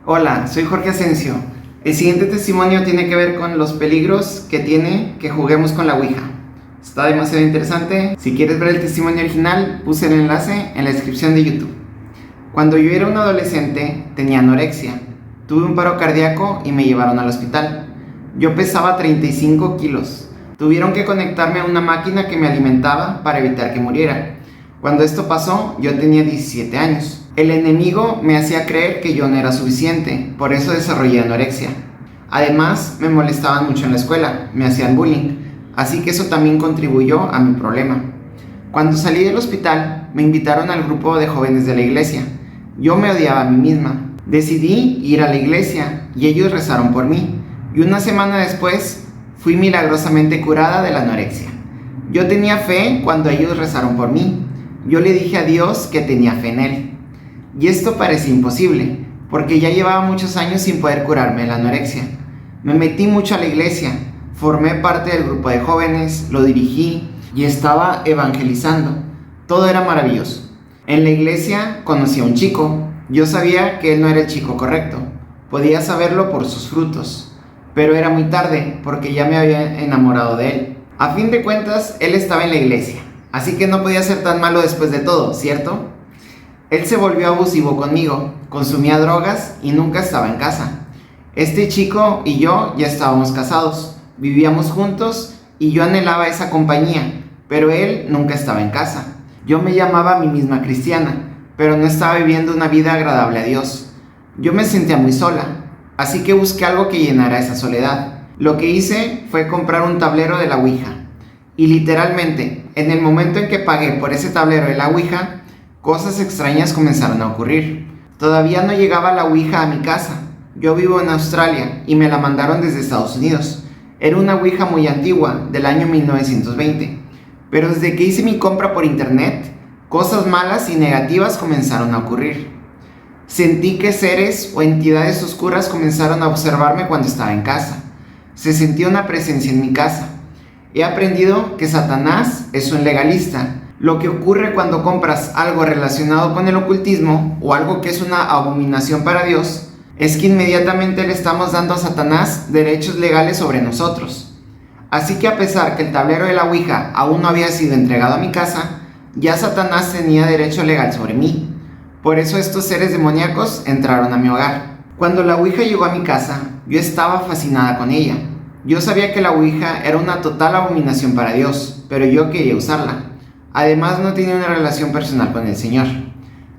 Hola, soy Jorge Asensio. El siguiente testimonio tiene que ver con los peligros que tiene que juguemos con la Ouija. Está demasiado interesante. Si quieres ver el testimonio original, puse el enlace en la descripción de YouTube. Cuando yo era un adolescente, tenía anorexia. Tuve un paro cardíaco y me llevaron al hospital. Yo pesaba 35 kilos. Tuvieron que conectarme a una máquina que me alimentaba para evitar que muriera. Cuando esto pasó, yo tenía 17 años. El enemigo me hacía creer que yo no era suficiente, por eso desarrollé anorexia. Además, me molestaban mucho en la escuela, me hacían bullying, así que eso también contribuyó a mi problema. Cuando salí del hospital, me invitaron al grupo de jóvenes de la iglesia. Yo me odiaba a mí misma. Decidí ir a la iglesia y ellos rezaron por mí. Y una semana después, fui milagrosamente curada de la anorexia. Yo tenía fe cuando ellos rezaron por mí. Yo le dije a Dios que tenía fe en Él. Y esto parecía imposible, porque ya llevaba muchos años sin poder curarme de la anorexia. Me metí mucho a la iglesia, formé parte del grupo de jóvenes, lo dirigí y estaba evangelizando. Todo era maravilloso. En la iglesia conocí a un chico. Yo sabía que él no era el chico correcto. Podía saberlo por sus frutos. Pero era muy tarde, porque ya me había enamorado de él. A fin de cuentas, él estaba en la iglesia, así que no podía ser tan malo después de todo, ¿cierto? Él se volvió abusivo conmigo, consumía drogas y nunca estaba en casa. Este chico y yo ya estábamos casados, vivíamos juntos y yo anhelaba esa compañía, pero él nunca estaba en casa. Yo me llamaba a mí misma cristiana, pero no estaba viviendo una vida agradable a Dios. Yo me sentía muy sola, así que busqué algo que llenara esa soledad. Lo que hice fue comprar un tablero de la Ouija. Y literalmente, en el momento en que pagué por ese tablero de la Ouija, cosas extrañas comenzaron a ocurrir. Todavía no llegaba la Ouija a mi casa. Yo vivo en Australia y me la mandaron desde Estados Unidos. Era una Ouija muy antigua, del año 1920. Pero desde que hice mi compra por internet, cosas malas y negativas comenzaron a ocurrir. Sentí que seres o entidades oscuras comenzaron a observarme cuando estaba en casa. Se sentía una presencia en mi casa. He aprendido que Satanás es un legalista. Lo que ocurre cuando compras algo relacionado con el ocultismo o algo que es una abominación para Dios es que inmediatamente le estamos dando a Satanás derechos legales sobre nosotros. Así que a pesar que el tablero de la Ouija aún no había sido entregado a mi casa, ya Satanás tenía derecho legal sobre mí. Por eso estos seres demoníacos entraron a mi hogar. Cuando la Ouija llegó a mi casa, yo estaba fascinada con ella. Yo sabía que la Ouija era una total abominación para Dios, pero yo quería usarla. Además, no tenía una relación personal con el Señor.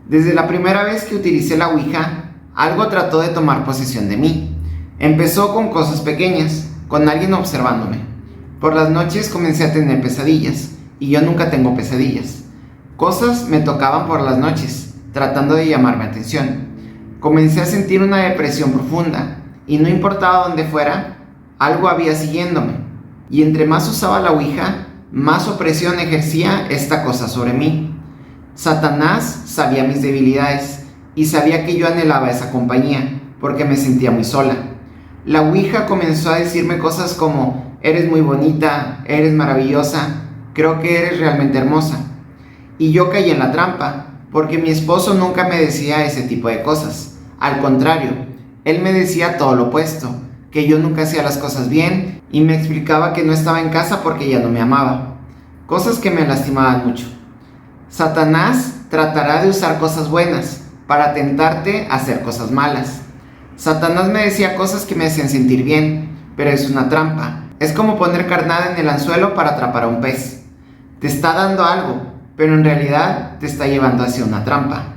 Desde la primera vez que utilicé la Ouija, algo trató de tomar posesión de mí. Empezó con cosas pequeñas, con alguien observándome. Por las noches comencé a tener pesadillas, y yo nunca tengo pesadillas. Cosas me tocaban por las noches, tratando de llamarme atención. Comencé a sentir una depresión profunda, y no importaba dónde fuera, algo había siguiéndome. Y entre más usaba la Ouija, más opresión ejercía esta cosa sobre mí. Satanás sabía mis debilidades y sabía que yo anhelaba esa compañía porque me sentía muy sola. La Ouija comenzó a decirme cosas como: eres muy bonita, eres maravillosa, creo que eres realmente hermosa. Y yo caí en la trampa porque mi esposo nunca me decía ese tipo de cosas. Al contrario, él me decía todo lo opuesto, que yo nunca hacía las cosas bien y me explicaba que no estaba en casa porque ya no me amaba. Cosas que me lastimaban mucho. Satanás tratará de usar cosas buenas para tentarte a hacer cosas malas. Satanás me decía cosas que me hacían sentir bien, pero es una trampa. Es como poner carnada en el anzuelo para atrapar a un pez. Te está dando algo, pero en realidad te está llevando hacia una trampa.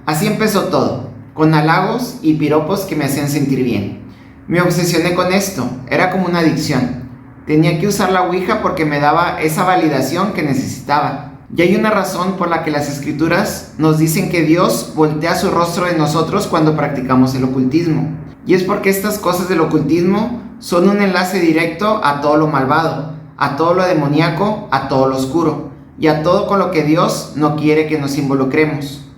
Así empezó todo, con halagos y piropos que me hacían sentir bien. Me obsesioné con esto, era como una adicción. Tenía que usar la Ouija porque me daba esa validación que necesitaba. Y hay una razón por la que las escrituras nos dicen que Dios voltea su rostro de nosotros cuando practicamos el ocultismo. Y es porque estas cosas del ocultismo son un enlace directo a todo lo malvado, a todo lo demoníaco, a todo lo oscuro y a todo con lo que Dios no quiere que nos involucremos.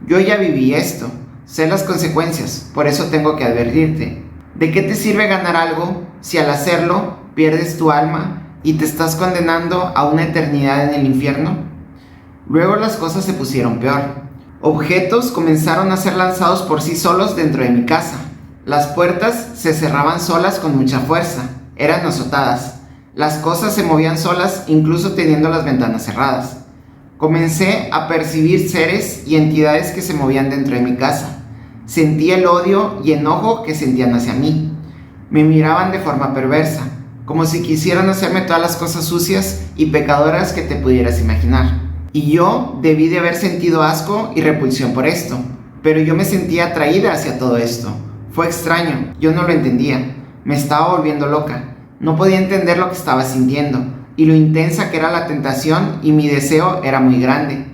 Yo ya viví esto, sé las consecuencias, por eso tengo que advertirte. ¿De qué te sirve ganar algo si al hacerlo pierdes tu alma y te estás condenando a una eternidad en el infierno? Luego las cosas se pusieron peor. Objetos comenzaron a ser lanzados por sí solos dentro de mi casa. Las puertas se cerraban solas con mucha fuerza, eran azotadas. Las cosas se movían solas incluso teniendo las ventanas cerradas. Comencé a percibir seres y entidades que se movían dentro de mi casa. Sentí el odio y enojo que sentían hacia mí. Me miraban de forma perversa, como si quisieran hacerme todas las cosas sucias y pecadoras que te pudieras imaginar. Y yo debí de haber sentido asco y repulsión por esto, pero yo me sentía atraída hacia todo esto. Fue extraño, yo no lo entendía, me estaba volviendo loca. No podía entender lo que estaba sintiendo y lo intensa que era la tentación, y mi deseo era muy grande.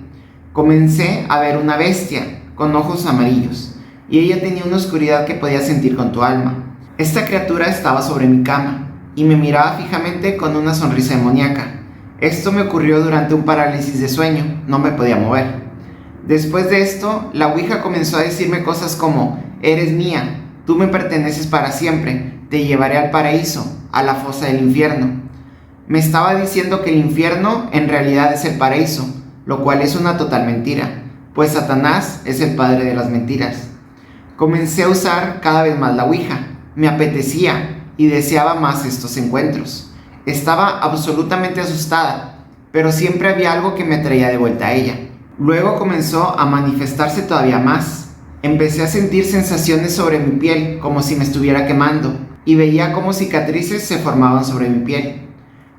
Comencé a ver una bestia con ojos amarillos y ella tenía una oscuridad que podía sentir con tu alma. Esta criatura estaba sobre mi cama y me miraba fijamente con una sonrisa demoníaca. Esto me ocurrió durante un parálisis de sueño, no me podía mover. Después de esto, la Ouija comenzó a decirme cosas como: eres mía, tú me perteneces para siempre, te llevaré al paraíso, a la fosa del infierno. Me estaba diciendo que el infierno en realidad es el paraíso, lo cual es una total mentira, pues Satanás es el padre de las mentiras. Comencé a usar cada vez más la Ouija, me apetecía y deseaba más estos encuentros. Estaba absolutamente asustada, pero siempre había algo que me traía de vuelta a ella. Luego comenzó a manifestarse todavía más. Empecé a sentir sensaciones sobre mi piel, como si me estuviera quemando, y veía cómo cicatrices se formaban sobre mi piel.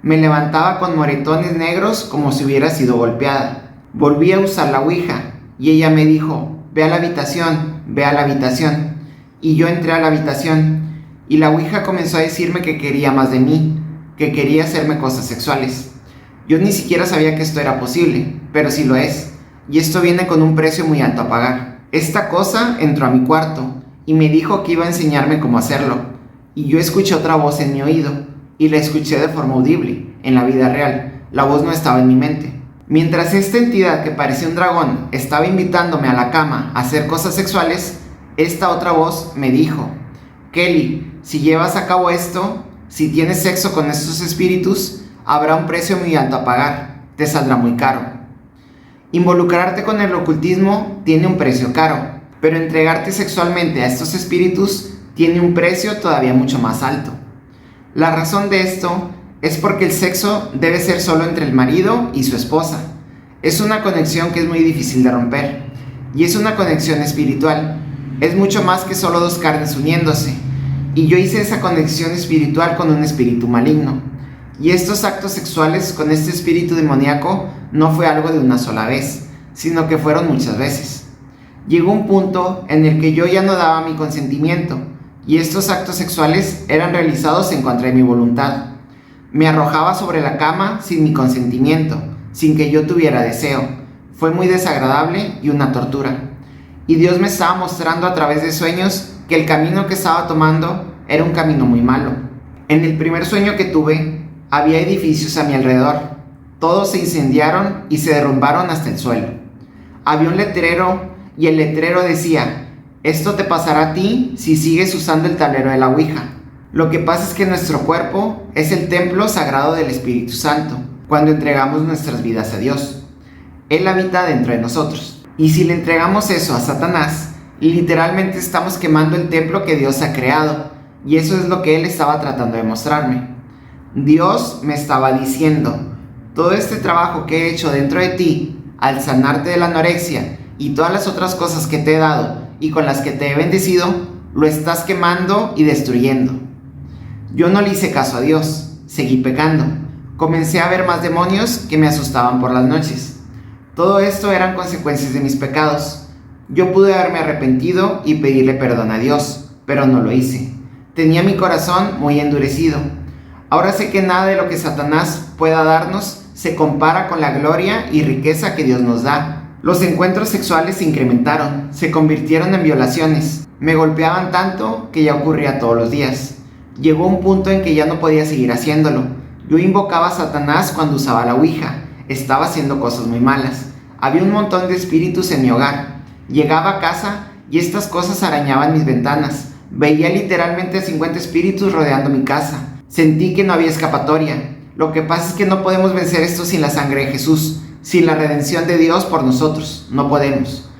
Me levantaba con moretones negros como si hubiera sido golpeada. Volví a usar la Ouija, y ella me dijo: ve a la habitación, ve a la habitación. Y yo entré a la habitación, y la Ouija comenzó a decirme que quería más de mí, que quería hacerme cosas sexuales. Yo ni siquiera sabía que esto era posible, pero sí lo es, y esto viene con un precio muy alto a pagar. Esta cosa entró a mi cuarto y me dijo que iba a enseñarme cómo hacerlo, y yo escuché otra voz en mi oído, y la escuché de forma audible, en la vida real. La voz no estaba en mi mente. Mientras esta entidad que parecía un dragón estaba invitándome a la cama a hacer cosas sexuales, esta otra voz me dijo: Kelly, si llevas a cabo esto, si tienes sexo con estos espíritus, habrá un precio muy alto a pagar, te saldrá muy caro. Involucrarte con el ocultismo tiene un precio caro, pero entregarte sexualmente a estos espíritus tiene un precio todavía mucho más alto. La razón de esto es porque el sexo debe ser solo entre el marido y su esposa. Es una conexión que es muy difícil de romper, y es una conexión espiritual. Es mucho más que solo dos carnes uniéndose, y yo hice esa conexión espiritual con un espíritu maligno. Y estos actos sexuales con este espíritu demoníaco no fue algo de una sola vez, sino que fueron muchas veces. Llegó un punto en el que yo ya no daba mi consentimiento, y estos actos sexuales eran realizados en contra de mi voluntad. Me arrojaba sobre la cama sin mi consentimiento, sin que yo tuviera deseo. Fue muy desagradable y una tortura. Y Dios me estaba mostrando a través de sueños que el camino que estaba tomando era un camino muy malo. En el primer sueño que tuve, había edificios a mi alrededor. Todos se incendiaron y se derrumbaron hasta el suelo. Había un letrero y el letrero decía: esto te pasará a ti si sigues usando el tablero de la Ouija. Lo que pasa es que nuestro cuerpo es el templo sagrado del Espíritu Santo cuando entregamos nuestras vidas a Dios. Él habita dentro de nosotros. Y si le entregamos eso a Satanás, literalmente estamos quemando el templo que Dios ha creado. Y eso es lo que Él estaba tratando de mostrarme. Dios me estaba diciendo: todo este trabajo que he hecho dentro de ti, al sanarte de la anorexia y todas las otras cosas que te he dado y con las que te he bendecido, lo estás quemando y destruyendo. Yo no le hice caso a Dios, seguí pecando. Comencé a ver más demonios que me asustaban por las noches. Todo esto eran consecuencias de mis pecados. Yo pude haberme arrepentido y pedirle perdón a Dios, pero no lo hice. Tenía mi corazón muy endurecido. Ahora sé que nada de lo que Satanás pueda darnos se compara con la gloria y riqueza que Dios nos da. Los encuentros sexuales se incrementaron, se convirtieron en violaciones. Me golpeaban tanto que ya ocurría todos los días. Llegó un punto en que ya no podía seguir haciéndolo. Yo invocaba a Satanás cuando usaba la Ouija. Estaba haciendo cosas muy malas. Había un montón de espíritus en mi hogar. Llegaba a casa y estas cosas arañaban mis ventanas. Veía literalmente a 50 espíritus rodeando mi casa. Sentí que no había escapatoria. Lo que pasa es que no podemos vencer esto sin la sangre de Jesús, sin la redención de Dios por nosotros. No podemos.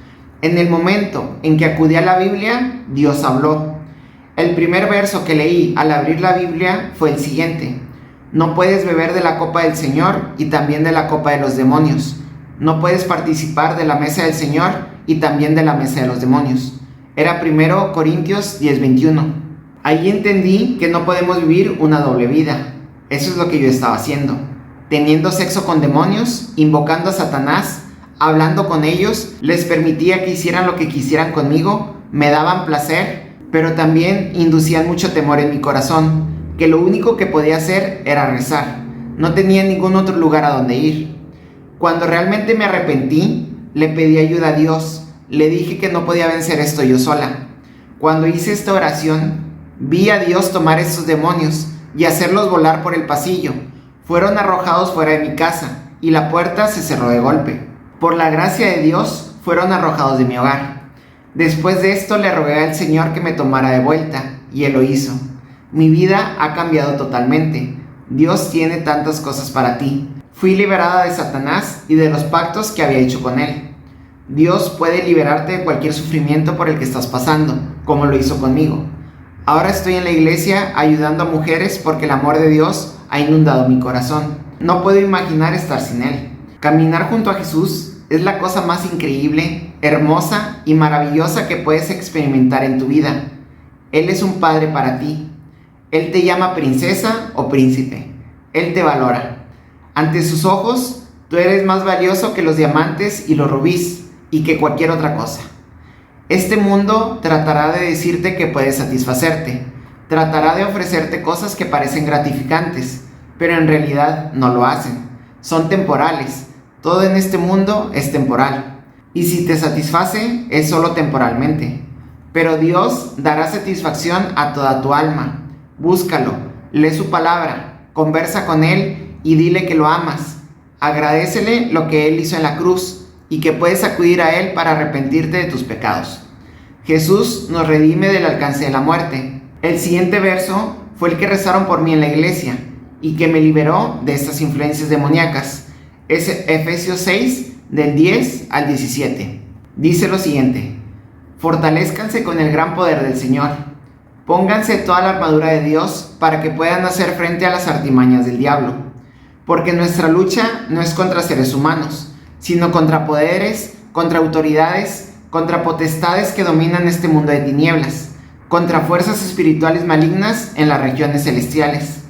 En el momento en que acudí a la Biblia, Dios habló. El primer verso que leí al abrir la Biblia fue el siguiente: no puedes beber de la copa del Señor y también de la copa de los demonios. No puedes participar de la mesa del Señor y también de la mesa de los demonios. Era 1 Corintios 10:21. Ahí entendí que no podemos vivir una doble vida. Eso es lo que yo estaba haciendo. Teniendo sexo con demonios, invocando a Satanás, hablando con ellos, les permitía que hicieran lo que quisieran conmigo, me daban placer, pero también inducían mucho temor en mi corazón, que lo único que podía hacer era rezar. No tenía ningún otro lugar a donde ir. Cuando realmente me arrepentí, le pedí ayuda a Dios. Le dije que no podía vencer esto yo sola. Cuando hice esta oración, vi a Dios tomar esos demonios y hacerlos volar por el pasillo. Fueron arrojados fuera de mi casa y la puerta se cerró de golpe. Por la gracia de Dios, fueron arrojados de mi hogar. Después de esto le rogué al Señor que me tomara de vuelta, y Él lo hizo. Mi vida ha cambiado totalmente. Dios tiene tantas cosas para ti. Fui liberada de Satanás y de los pactos que había hecho con él. Dios puede liberarte de cualquier sufrimiento por el que estás pasando, como lo hizo conmigo. Ahora estoy en la iglesia ayudando a mujeres porque el amor de Dios ha inundado mi corazón. No puedo imaginar estar sin Él. Caminar junto a Jesús es la cosa más increíble, hermosa y maravillosa que puedes experimentar en tu vida. Él es un padre para ti. Él te llama princesa o príncipe. Él te valora. Ante sus ojos, tú eres más valioso que los diamantes y los rubíes y que cualquier otra cosa. Este mundo tratará de decirte que puedes satisfacerte. Tratará de ofrecerte cosas que parecen gratificantes, pero en realidad no lo hacen. Son temporales. Todo en este mundo es temporal. Y si te satisface, es solo temporalmente. Pero Dios dará satisfacción a toda tu alma. Búscalo, lee su palabra, conversa con Él y dile que lo amas. Agradécele lo que Él hizo en la cruz y que puedes acudir a Él para arrepentirte de tus pecados. Jesús nos redime del alcance de la muerte. El siguiente verso fue el que rezaron por mí en la iglesia y que me liberó de estas influencias demoníacas. Es Efesios 6, del 10 al 17. Dice lo siguiente: fortalezcanse con el gran poder del Señor. Pónganse toda la armadura de Dios para que puedan hacer frente a las artimañas del diablo. Porque nuestra lucha no es contra seres humanos, sino contra poderes, contra autoridades, contra potestades que dominan este mundo de tinieblas, contra fuerzas espirituales malignas en las regiones celestiales.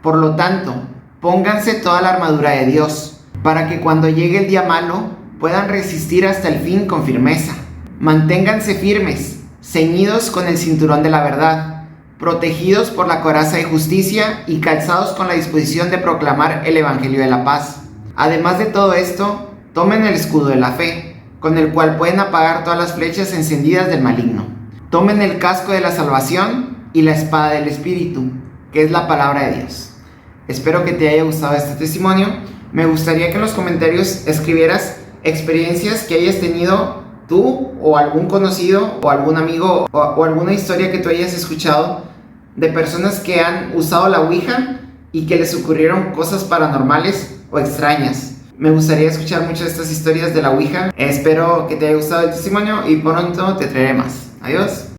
Por lo tanto, pónganse toda la armadura de Dios, para que cuando llegue el día malo puedan resistir hasta el fin con firmeza. Manténganse firmes, ceñidos con el cinturón de la verdad, protegidos por la coraza de justicia y calzados con la disposición de proclamar el evangelio de la paz. Además de todo esto, tomen el escudo de la fe, con el cual pueden apagar todas las flechas encendidas del maligno. Tomen el casco de la salvación y la espada del Espíritu, que es la palabra de Dios. Espero que te haya gustado este testimonio. Me gustaría que en los comentarios escribieras experiencias que hayas tenido tú o algún conocido o algún amigo o alguna historia que tú hayas escuchado de personas que han usado la Ouija y que les ocurrieron cosas paranormales o extrañas. Me gustaría escuchar muchas de estas historias de la Ouija. Espero que te haya gustado el testimonio y pronto te traeré más. Adiós.